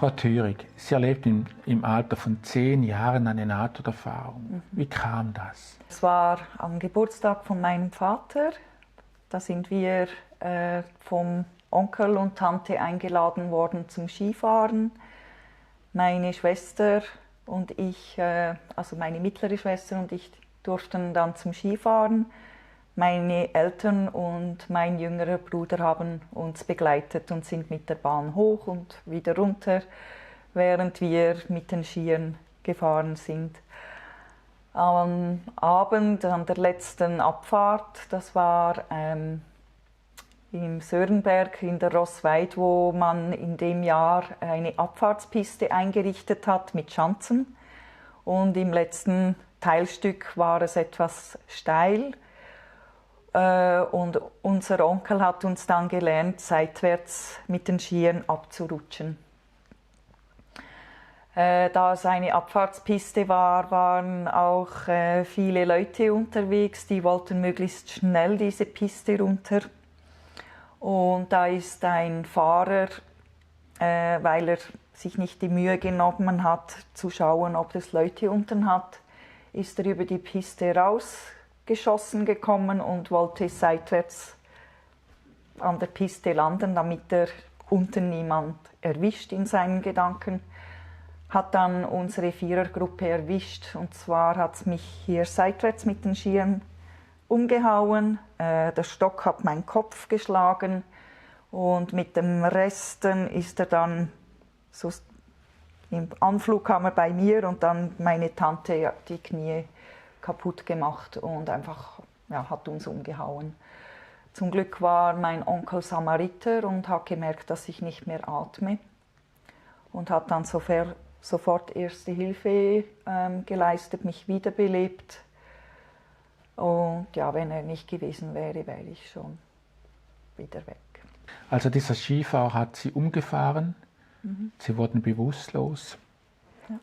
Frau Thürig, Sie erlebten im Alter von 10 Jahren eine Nahtoderfahrung. Wie kam das? Es war am Geburtstag von meinem Vater. Da sind wir vom Onkel und Tante eingeladen worden zum Skifahren. Meine Schwester und ich, also meine mittlere Schwester und ich, durften dann zum Skifahren. Meine Eltern und mein jüngerer Bruder haben uns begleitet und sind mit der Bahn hoch und wieder runter, während wir mit den Skiern gefahren sind. Am Abend, an der letzten Abfahrt, das war im Sörenberg in der Rossweid, wo man in dem Jahr eine Abfahrtspiste eingerichtet hat mit Schanzen. Und im letzten Teilstück war es etwas steil. Und unser Onkel hat uns dann gelernt, seitwärts mit den Skiern abzurutschen. Da es eine Abfahrtspiste war, waren auch viele Leute unterwegs, die wollten möglichst schnell diese Piste runter. Und da ist ein Fahrer, weil er sich nicht die Mühe genommen hat, zu schauen, ob es Leute unten hat, ist er über die Piste rausgeschossen gekommen und wollte seitwärts an der Piste landen, damit er unten niemand erwischt in seinen Gedanken. Hat dann unsere Vierergruppe erwischt, und zwar hat es mich hier seitwärts mit den Skiern umgehauen. Der Stock hat meinen Kopf geschlagen und mit dem Resten ist er dann, so im Anflug kam er bei mir und dann meine Tante die Knie kaputt gemacht und einfach hat uns umgehauen. Zum Glück war mein Onkel Samariter und hat gemerkt, dass ich nicht mehr atme und hat dann sofort Erste Hilfe geleistet, mich wiederbelebt. Und ja, wenn er nicht gewesen wäre, wäre ich schon wieder weg. Also dieser Skifahrer hat Sie umgefahren, Sie wurden bewusstlos. Ja.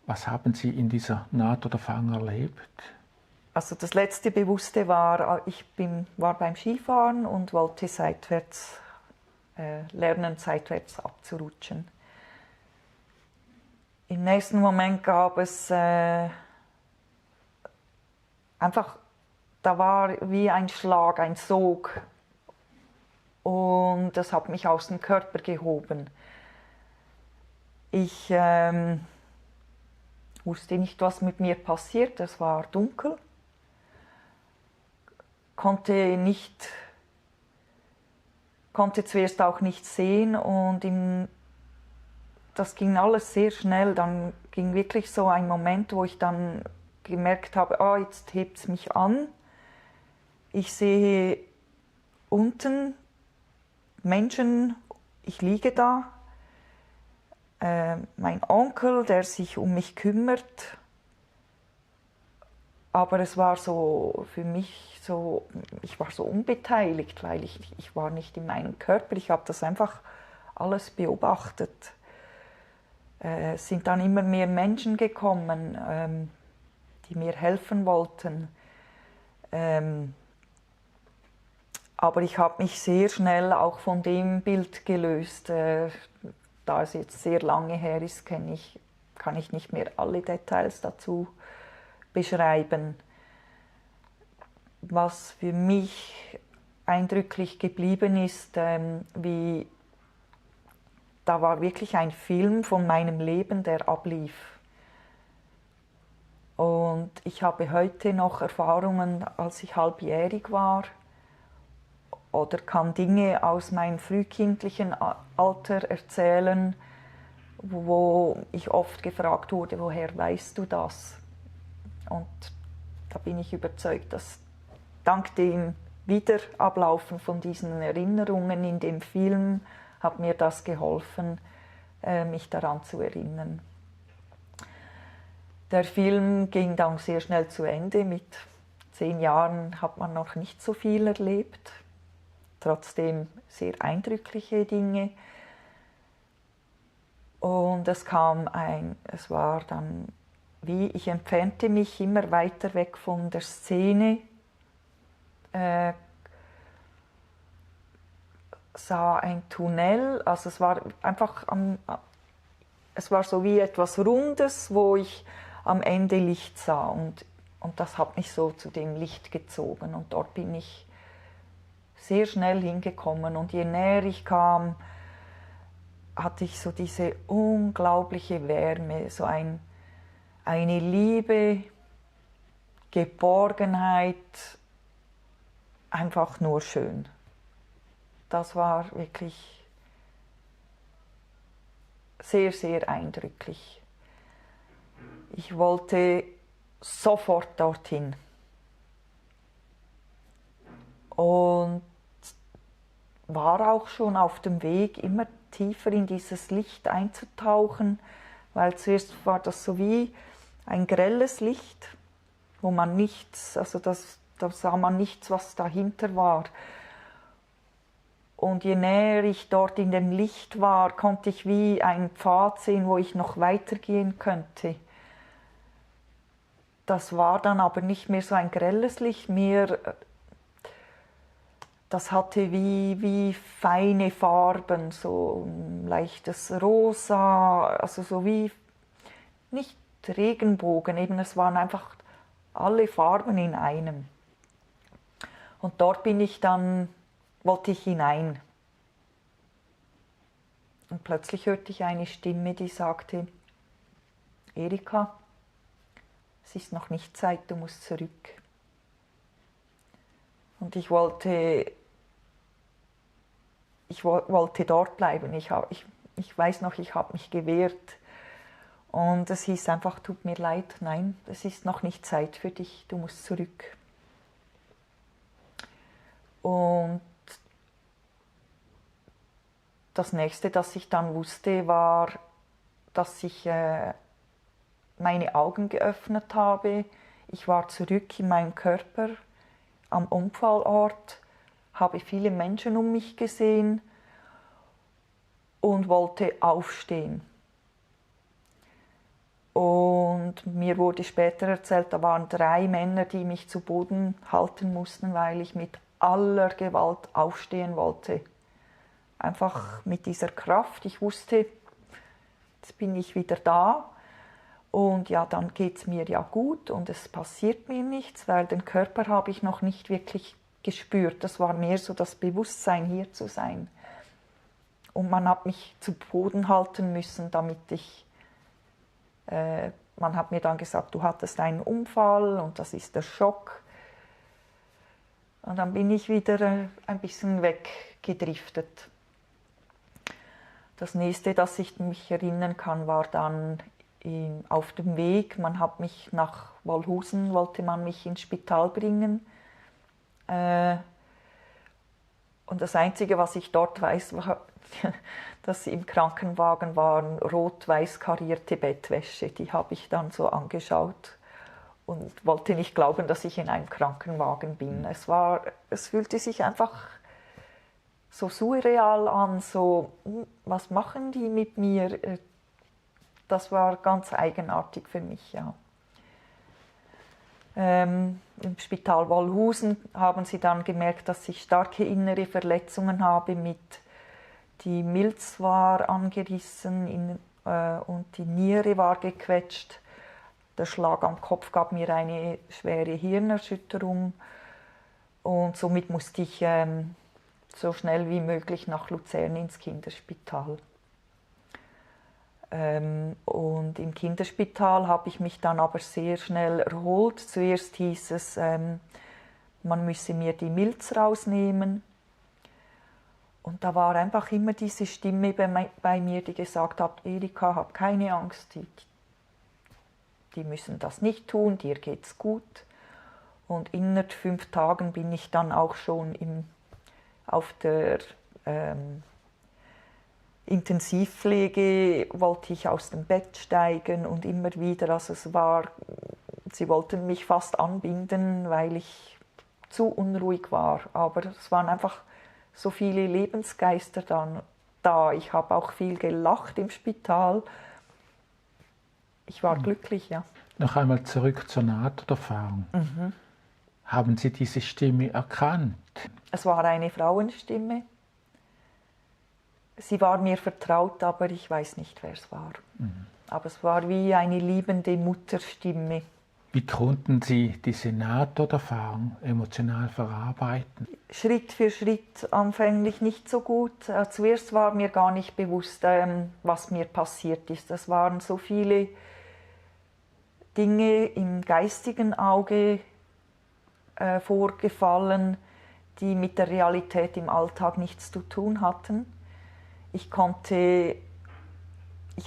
Was haben Sie in dieser Nahtoderfahrung erlebt? Also das letzte Bewusste war, ich war beim Skifahren und wollte lernen, seitwärts abzurutschen. Im nächsten Moment gab es einfach, da war wie ein Schlag, ein Sog, und das hat mich aus dem Körper gehoben. Ich wusste nicht, was mit mir passiert, es war dunkel, konnte zuerst auch nichts sehen und das ging alles sehr schnell. Dann ging wirklich so ein Moment, wo ich dann gemerkt habe, jetzt hebt es mich an. Ich sehe unten Menschen, ich liege da. Mein Onkel, der sich um mich kümmert. Aber es war so für mich so, ich war so unbeteiligt, weil ich war nicht in meinem Körper. Ich habe das einfach alles beobachtet. Es sind dann immer mehr Menschen gekommen, die mir helfen wollten. Aber ich habe mich sehr schnell auch von dem Bild gelöst. Da es jetzt sehr lange her ist, kann ich nicht mehr alle Details dazu beschreiben. Was für mich eindrücklich geblieben ist, da war wirklich ein Film von meinem Leben, der ablief. Und ich habe heute noch Erfahrungen, als ich halbjährig war, oder kann Dinge aus meinem frühkindlichen Alter erzählen, wo ich oft gefragt wurde, woher weißt du das? Und da bin ich überzeugt, dass dank dem Wiederablaufen von diesen Erinnerungen in dem Film hat mir das geholfen, mich daran zu erinnern. Der Film ging dann sehr schnell zu Ende. Mit 10 Jahren hat man noch nicht so viel erlebt. Trotzdem sehr eindrückliche Dinge. Und es war dann wie, ich entfernte mich immer weiter weg von der Szene. sah ein Tunnel, also es war einfach es war so wie etwas Rundes, wo ich am Ende Licht sah und das hat mich so zu dem Licht gezogen und dort bin ich sehr schnell hingekommen und je näher ich kam, hatte ich so diese unglaubliche Wärme, so eine Liebe, Geborgenheit, einfach nur schön. Das war wirklich sehr, sehr eindrücklich. Ich wollte sofort dorthin. Und war auch schon auf dem Weg, immer tiefer in dieses Licht einzutauchen, weil zuerst war das so wie ein grelles Licht, wo man nichts, also da sah man nichts, was dahinter war. Und je näher ich dort in dem Licht war, konnte ich wie einen Pfad sehen, wo ich noch weitergehen könnte. Das war dann aber nicht mehr so ein grelles Licht, mehr, das hatte wie feine Farben, so ein leichtes Rosa, also so wie, nicht Regenbogen, eben es waren einfach alle Farben in einem. Und dort wollte ich hinein. Und plötzlich hörte ich eine Stimme, die sagte, Erika, es ist noch nicht Zeit, du musst zurück. Und ich wollte dort bleiben. Ich weiß noch, ich habe mich gewehrt. Und es hieß einfach, tut mir leid, nein, es ist noch nicht Zeit für dich, du musst zurück. Und das Nächste, das ich dann wusste, war, dass ich meine Augen geöffnet habe. Ich war zurück in meinem Körper, am Unfallort, habe viele Menschen um mich gesehen und wollte aufstehen. Und mir wurde später erzählt, da waren 3 Männer, die mich zu Boden halten mussten, weil ich mit aller Gewalt aufstehen wollte. Einfach mit dieser Kraft. Ich wusste, jetzt bin ich wieder da und ja, dann geht es mir ja gut und es passiert mir nichts, weil den Körper habe ich noch nicht wirklich gespürt. Das war mehr so das Bewusstsein, hier zu sein. Und man hat mich zu Boden halten müssen, damit man hat mir dann gesagt, du hattest einen Unfall und das ist der Schock. Und dann bin ich wieder ein bisschen weggedriftet. Das nächste, das ich mich erinnern kann, war dann auf dem Weg. Man hat mich nach Wolhusen, wollte man mich ins Spital bringen. Und das Einzige, was ich dort weiß, war, dass im Krankenwagen waren rot-weiß karierte Bettwäsche. Die habe ich dann so angeschaut und wollte nicht glauben, dass ich in einem Krankenwagen bin. Es fühlte sich einfach so surreal an, so, was machen die mit mir? Das war ganz eigenartig für mich, ja. Im Spital Wolhusen haben sie dann gemerkt, dass ich starke innere Verletzungen habe. Die Milz war angerissen und die Niere war gequetscht. Der Schlag am Kopf gab mir eine schwere Hirnerschütterung und somit musste ich so schnell wie möglich nach Luzern ins Kinderspital. Und im Kinderspital habe ich mich dann aber sehr schnell erholt. Zuerst hieß es, man müsse mir die Milz rausnehmen. Und da war einfach immer diese Stimme bei mir, die gesagt hat, Erika, hab keine Angst, die müssen das nicht tun, dir geht's gut. Und innerhalb 5 Tagen bin ich dann auch schon auf der Intensivpflege, wollte ich aus dem Bett steigen und immer wieder, also sie wollten mich fast anbinden, weil ich zu unruhig war, aber es waren einfach so viele Lebensgeister dann da. Ich habe auch viel gelacht im Spital. Ich war glücklich, ja. Noch einmal zurück zur Nahtoderfahrung. Haben Sie diese Stimme erkannt? Es war eine Frauenstimme sie war mir vertraut, aber ich weiß nicht, wer es war. Aber es war wie eine liebende Mutterstimme. Wie konnten Sie diese Nahtoderfahrung emotional verarbeiten? Schritt für Schritt, anfänglich nicht so gut. Zuerst war mir gar nicht bewusst, was mir passiert ist. Es waren so viele Dinge im geistigen Auge vorgefallen, die mit der Realität im Alltag nichts zu tun hatten. Ich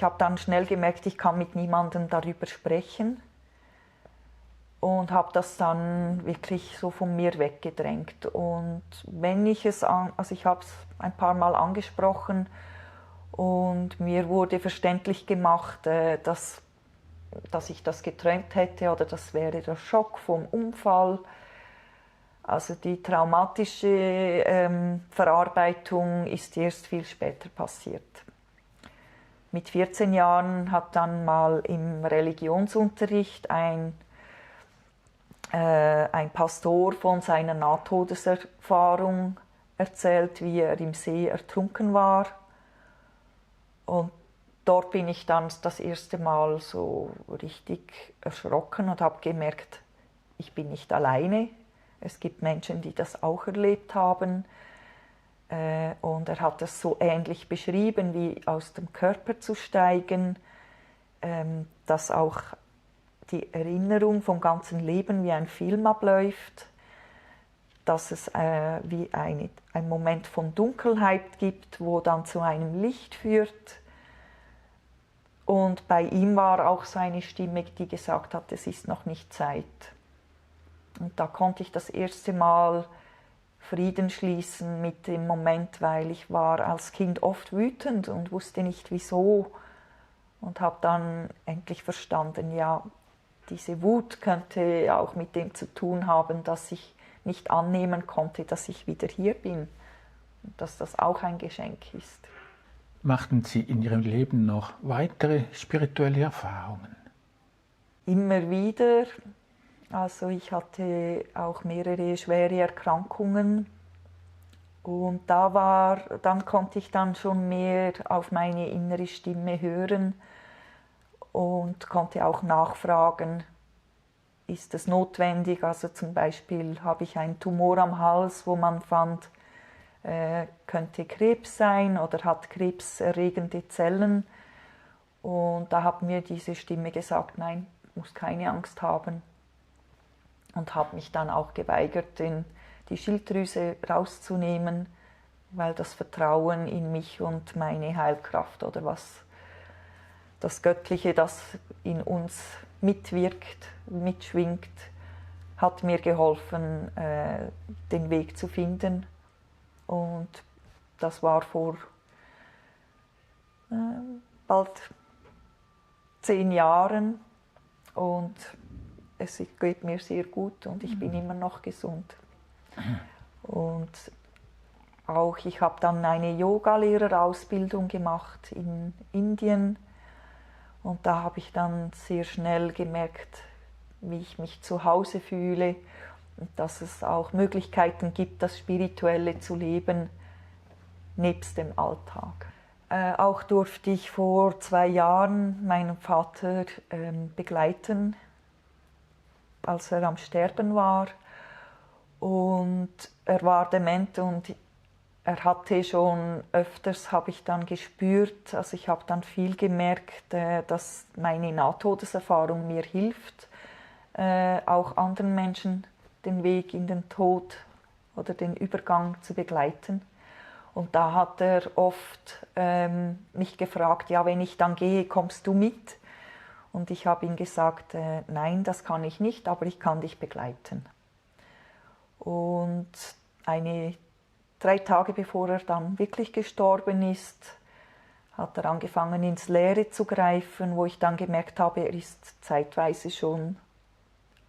habe dann schnell gemerkt, ich kann mit niemandem darüber sprechen und habe das dann wirklich so von mir weggedrängt. Und wenn ich es, also ich habe es ein paar Mal angesprochen und mir wurde verständlich gemacht, dass ich das geträumt hätte oder das wäre der Schock vom Unfall. Also die traumatische Verarbeitung ist erst viel später passiert. Mit 14 Jahren hat dann mal im Religionsunterricht ein Pastor von seiner Nahtodeserfahrung erzählt, wie er im See ertrunken war. Und dort bin ich dann das erste Mal so richtig erschrocken und habe gemerkt, ich bin nicht alleine. Es gibt Menschen, die das auch erlebt haben. Und er hat es so ähnlich beschrieben, wie aus dem Körper zu steigen, dass auch die Erinnerung vom ganzen Leben wie ein Film abläuft, dass es wie ein Moment von Dunkelheit gibt, wo dann zu einem Licht führt. Und bei ihm war auch so eine Stimme, die gesagt hat, es ist noch nicht Zeit. Und da konnte ich das erste Mal Frieden schließen mit dem Moment, weil ich war als Kind oft wütend und wusste nicht wieso. Und habe dann endlich verstanden, ja, diese Wut könnte auch mit dem zu tun haben, dass ich nicht annehmen konnte, dass ich wieder hier bin. Und dass das auch ein Geschenk ist. Machten Sie in Ihrem Leben noch weitere spirituelle Erfahrungen? Immer wieder. Also ich hatte auch mehrere schwere Erkrankungen und dann konnte ich dann schon mehr auf meine innere Stimme hören und konnte auch nachfragen, ist es notwendig? Also zum Beispiel habe ich einen Tumor am Hals, wo man fand, könnte Krebs sein oder hat krebserregende Zellen. Und da hat mir diese Stimme gesagt, nein, du musst keine Angst haben. Und habe mich dann auch geweigert, die Schilddrüse rauszunehmen, weil das Vertrauen in mich und meine Heilkraft oder was das Göttliche, das in uns mitwirkt, mitschwingt, hat mir geholfen, den Weg zu finden. Und das war vor bald 10 Jahren und es geht mir sehr gut und ich bin immer noch gesund. Und auch ich habe dann eine Yogalehrerausbildung gemacht in Indien und da habe ich dann sehr schnell gemerkt, wie ich mich zu Hause fühle und dass es auch Möglichkeiten gibt, das Spirituelle zu leben, nebst dem Alltag. Auch durfte ich vor 2 Jahren meinen Vater begleiten, als er am Sterben war. Und er war dement und er hatte schon öfters, habe ich dann gespürt, also ich habe dann viel gemerkt, dass meine Nahtodeserfahrung mir hilft, auch anderen Menschen den Weg in den Tod oder den Übergang zu begleiten. Und da hat er oft mich gefragt, ja, wenn ich dann gehe, kommst du mit? Und ich habe ihm gesagt, nein, das kann ich nicht, aber ich kann dich begleiten. Und 3 Tage bevor er dann wirklich gestorben ist, hat er angefangen, ins Leere zu greifen, wo ich dann gemerkt habe, er ist zeitweise schon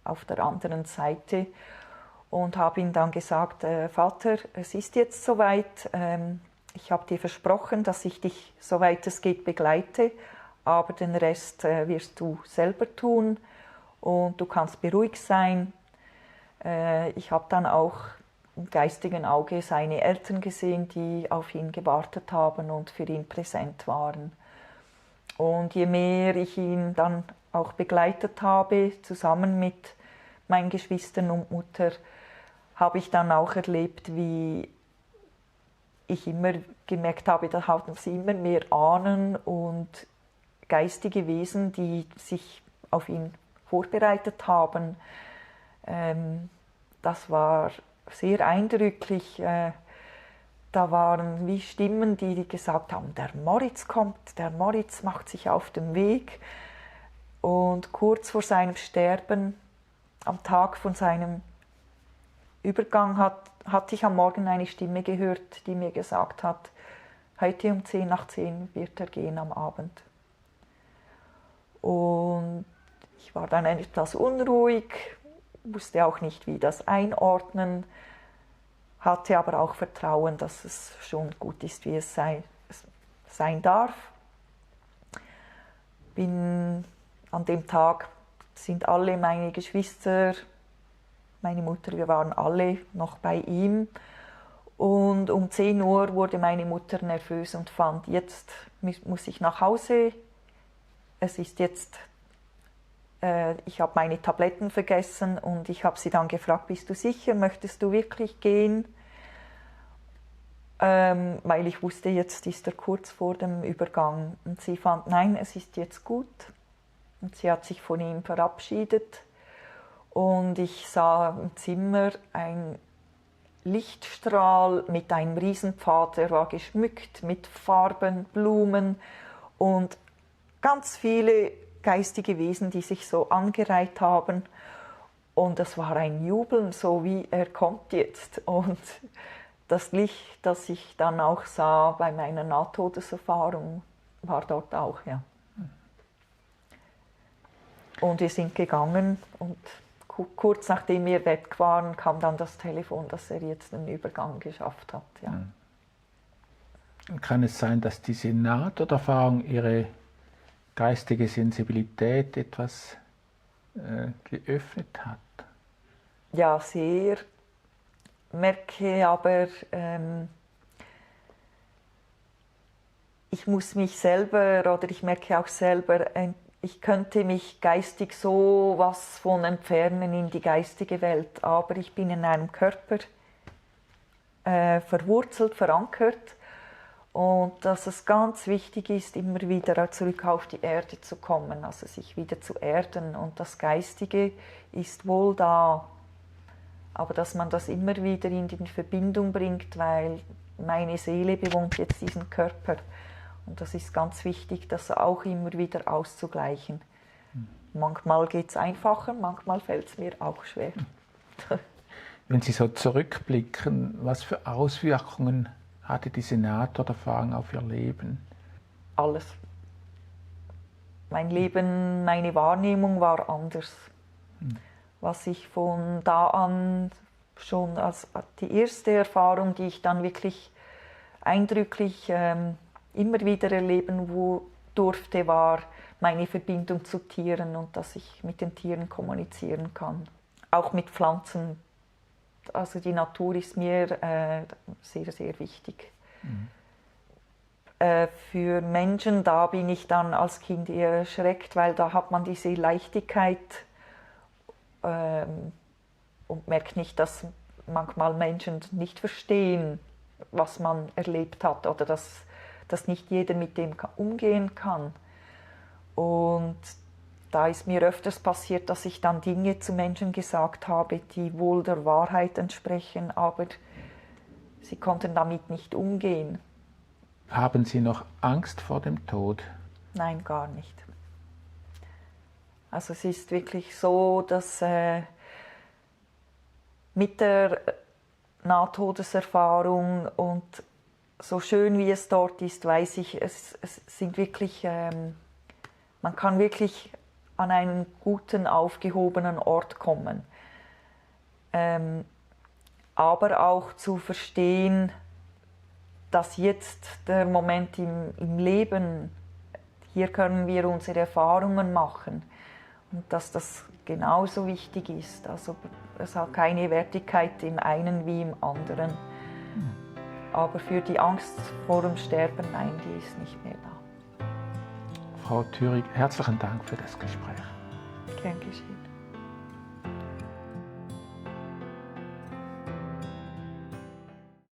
auf der anderen Seite. Und habe ihm dann gesagt, Vater, es ist jetzt soweit, ich habe dir versprochen, dass ich dich, soweit es geht, begleite, aber den Rest wirst du selber tun und du kannst beruhigt sein. Ich habe dann auch im geistigen Auge seine Eltern gesehen, die auf ihn gewartet haben und für ihn präsent waren. Und je mehr ich ihn dann auch begleitet habe, zusammen mit meinen Geschwistern und Mutter, habe ich dann auch erlebt, wie ich immer gemerkt habe, da hatten sie immer mehr Ahnen und geistige Wesen, die sich auf ihn vorbereitet haben. Das war sehr eindrücklich. Da waren wie Stimmen, die gesagt haben, der Moritz kommt, der Moritz macht sich auf den Weg. Und kurz vor seinem Sterben, am Tag von seinem Übergang, hatte ich am Morgen eine Stimme gehört, die mir gesagt hat, heute um 10 nach 10 wird er gehen am Abend. Und ich war dann etwas unruhig, wusste auch nicht, wie das einordnen, hatte aber auch Vertrauen, dass es schon gut ist, wie es sein darf. An dem Tag sind alle meine Geschwister, meine Mutter, wir waren alle noch bei ihm. Und um 10 Uhr wurde meine Mutter nervös und fand, jetzt muss ich nach Hause. Es ist jetzt, ich habe meine Tabletten vergessen und ich habe sie dann gefragt, bist du sicher, möchtest du wirklich gehen? Weil ich wusste, jetzt ist er kurz vor dem Übergang. Und sie fand, nein, es ist jetzt gut. Und sie hat sich von ihm verabschiedet. Und ich sah im Zimmer einen Lichtstrahl mit einem Riesenpfad, der war geschmückt mit Farben, Blumen und ganz viele geistige Wesen, die sich so angereiht haben. Und es war ein Jubeln, so wie er kommt jetzt. Und das Licht, das ich dann auch sah bei meiner Nahtodeserfahrung, war dort auch, ja. Und wir sind gegangen und kurz nachdem wir weg waren, kam dann das Telefon, dass er jetzt den Übergang geschafft hat. Ja. Kann es sein, dass diese Nahtoderfahrung Ihre geistige Sensibilität etwas geöffnet hat? Ja, sehr. Merke aber, ich muss mich selber, oder ich merke auch selber, ich könnte mich geistig so was von entfernen in die geistige Welt, aber ich bin in einem Körper verwurzelt, verankert und dass es ganz wichtig ist, immer wieder zurück auf die Erde zu kommen, also sich wieder zu erden und das Geistige ist wohl da, aber dass man das immer wieder in die Verbindung bringt, weil meine Seele bewohnt jetzt diesen Körper. Und das ist ganz wichtig, das auch immer wieder auszugleichen. Manchmal geht es einfacher, manchmal fällt es mir auch schwer. Wenn Sie so zurückblicken, was für Auswirkungen hatte diese Nahtoderfahrung auf Ihr Leben? Alles. Mein Leben, meine Wahrnehmung war anders. Was ich von da an schon als die erste Erfahrung, die ich dann wirklich eindrücklich immer wieder erleben durfte, war meine Verbindung zu Tieren und dass ich mit den Tieren kommunizieren kann. Auch mit Pflanzen. Also die Natur ist mir sehr, sehr wichtig. Für Menschen, da bin ich dann als Kind eher erschreckt, weil da hat man diese Leichtigkeit und merkt nicht, dass manchmal Menschen nicht verstehen, was man erlebt hat oder dass nicht jeder mit dem umgehen kann. Und da ist mir öfters passiert, dass ich dann Dinge zu Menschen gesagt habe, die wohl der Wahrheit entsprechen, aber sie konnten damit nicht umgehen. Haben Sie noch Angst vor dem Tod? Nein, gar nicht. Also es ist wirklich so, dass mit der Nahtodeserfahrung und so schön wie es dort ist, weiß ich, es sind wirklich, man kann wirklich an einen guten, aufgehobenen Ort kommen. Aber auch zu verstehen, dass jetzt der Moment im Leben, hier können wir unsere Erfahrungen machen Und dass das genauso wichtig ist. Also es hat keine Wertigkeit im einen wie im anderen. Aber für die Angst vor dem Sterben, nein, die ist nicht mehr da. Frau Thürig, herzlichen Dank für das Gespräch. Gern geschehen.